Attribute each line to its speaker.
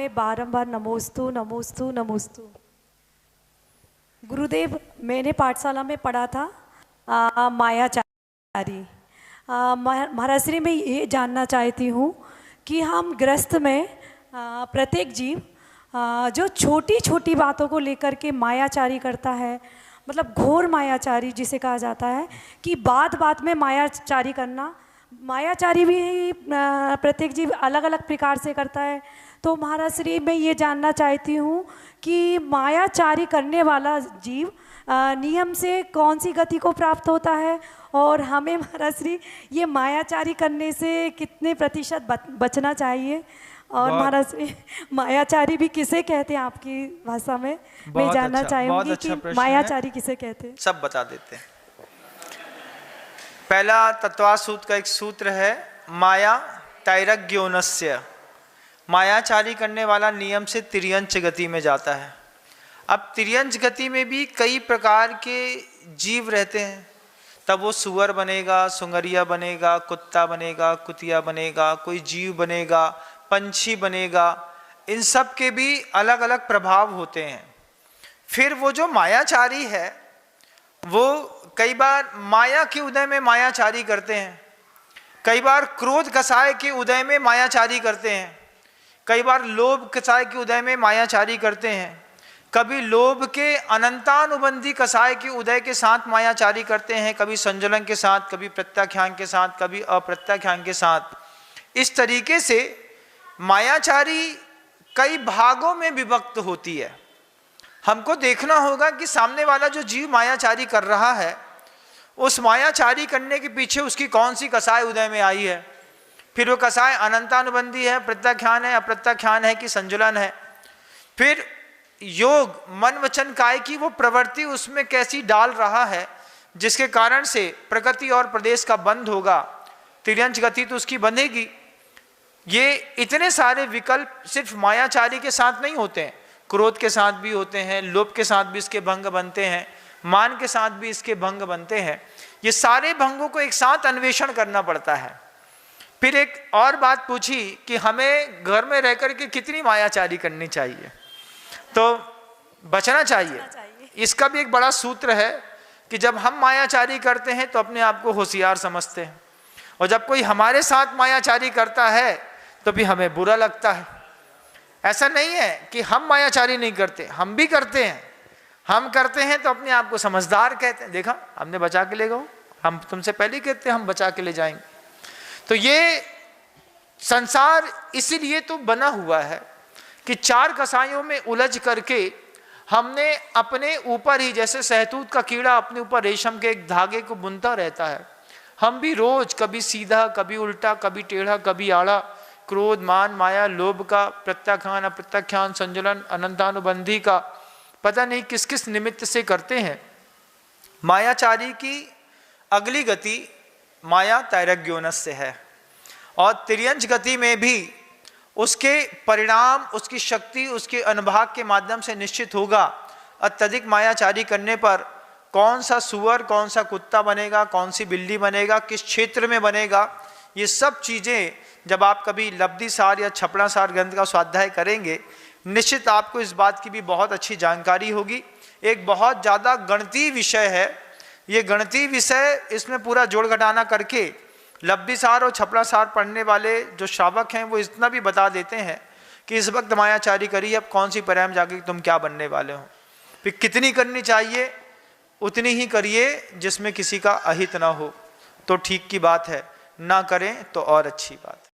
Speaker 1: में बारंबार नमोस्तु नमोस्तु नमोस्तु। गुरुदेव, मैंने पाठशाला में पढ़ा था मायाचारी। महाराज श्री, मैं ये जानना चाहती हूँ कि हम गृहस्थ में प्रत्येक जीव जो छोटी छोटी बातों को लेकर के मायाचारी करता है, मतलब घोर मायाचारी जिसे कहा जाता है, कि बात बात में मायाचारी करना, मायाचारी भी प्रत्येक जीव अलग अलग प्रकार से करता है। तो महाराज श्री, मैं ये जानना चाहती हूँ कि मायाचारी करने वाला जीव नियम से कौन सी गति को प्राप्त होता है, और हमें महाराज श्री ये मायाचारी करने से कितने प्रतिशत बचना चाहिए, और महाराज श्री मायाचारी भी किसे कहते हैं आपकी भाषा में? मैं जानना चाहूँगी कि मायाचारी किसे कहते हैं।
Speaker 2: सब बता देते हैं। पहला तत्वा सूत्र का एक सूत्र है, माया तैरज्ञोनस्य। मायाचारी करने वाला नियम से तिर्यंच गति में जाता है। अब तिर्यंच गति में भी कई प्रकार के जीव रहते हैं, तब वो सुअर बनेगा, सुंगरिया बनेगा, कुत्ता बनेगा, कुतिया बनेगा, कोई जीव बनेगा, पंछी बनेगा। इन सब के भी अलग अलग प्रभाव होते हैं। फिर वो जो मायाचारी है वो कई बार माया के उदय में मायाचारी करते हैं, कई बार क्रोध कसाय के उदय में मायाचारी करते हैं, कई बार लोभ कसाय के उदय में मायाचारी करते हैं, कभी लोभ के अनंतानुबंधी कसाय के उदय के साथ मायाचारी करते हैं, कभी संजुलन के साथ, कभी प्रत्याख्यान के साथ, कभी अप्रत्याख्यान के साथ। इस तरीके से मायाचारी कई भागों में विभक्त होती है। हमको देखना होगा कि सामने वाला जो जीव मायाचारी कर रहा है, उस मायाचारी करने के पीछे उसकी कौन सी कसाय उदय में आई है। फिर वो कसाय अनंतानुबंधी है, प्रत्याख्यान है, अप्रत्याख्यान है कि संजुलन है। फिर योग मन वचन काय की वो प्रवृत्ति उसमें कैसी डाल रहा है, जिसके कारण से प्रकृति और प्रदेश का बंध होगा, तिर्यंच गति तो उसकी बंधेगी। ये इतने सारे विकल्प सिर्फ मायाचारी के साथ नहीं होते हैं, क्रोध के साथ भी होते हैं, लोभ के साथ भी इसके भंग बनते हैं, मान के साथ भी इसके भंग बनते हैं। ये सारे भंगों को एक साथ अन्वेषण करना पड़ता है। फिर एक और बात पूछी कि हमें घर में रहकर के कितनी मायाचारी करनी चाहिए, तो बचना चाहिए। इसका भी एक बड़ा सूत्र है कि जब हम मायाचारी करते हैं तो अपने आप को होशियार समझते हैं, और जब कोई हमारे साथ मायाचारी करता है तो भी हमें बुरा लगता है। ऐसा नहीं है कि हम मायाचारी नहीं करते, हम भी करते हैं। हम करते हैं तो अपने आप को समझदार कहते हैं, देखा हमने बचा के ले गए, हम तुमसे पहले ही कहते हैं हम बचा के ले जाएंगे। तो ये संसार इसीलिए तो बना हुआ है कि चार कसायों में उलझ करके हमने अपने ऊपर ही, जैसे सहतूत का कीड़ा अपने ऊपर रेशम के एक धागे को बुनता रहता है, हम भी रोज कभी सीधा, कभी उल्टा, कभी टेढ़ा, कभी आड़ा, क्रोध मान माया लोभ का, प्रत्याख्यान अप्रत्याख्यान, संजुलन अनंतानुबंधी का, पता नहीं किस किस निमित्त से करते हैं। मायाचारी की अगली गति माया तैरज्ञोनस्य है, और तिर्यंच गति में भी उसके परिणाम, उसकी शक्ति, उसके अनुभाग के माध्यम से निश्चित होगा। अत्यधिक मायाचारी करने पर कौन सा सुअर, कौन सा कुत्ता बनेगा, कौन सी बिल्ली बनेगा, किस क्षेत्र में बनेगा, ये सब चीज़ें जब आप कभी लब्धि सार या छपड़ा सार ग्रंथ का स्वाध्याय करेंगे, निश्चित आपको इस बात की भी बहुत अच्छी जानकारी होगी। एक बहुत ज़्यादा गणितीय विषय है ये। गणितीय विषय, इसमें पूरा जोड़ घटाना करके लब्धि सार और छपड़ा सार पढ़ने वाले जो श्रावक हैं वो इतना भी बता देते हैं कि इस वक्त मायाचारी करिए, अब कौन सी पर्याय जाके तुम क्या बनने वाले हो। फिर कितनी करनी चाहिए, उतनी ही करिए जिसमें किसी का अहित ना हो, तो ठीक की बात है, ना करें तो और अच्छी बात है।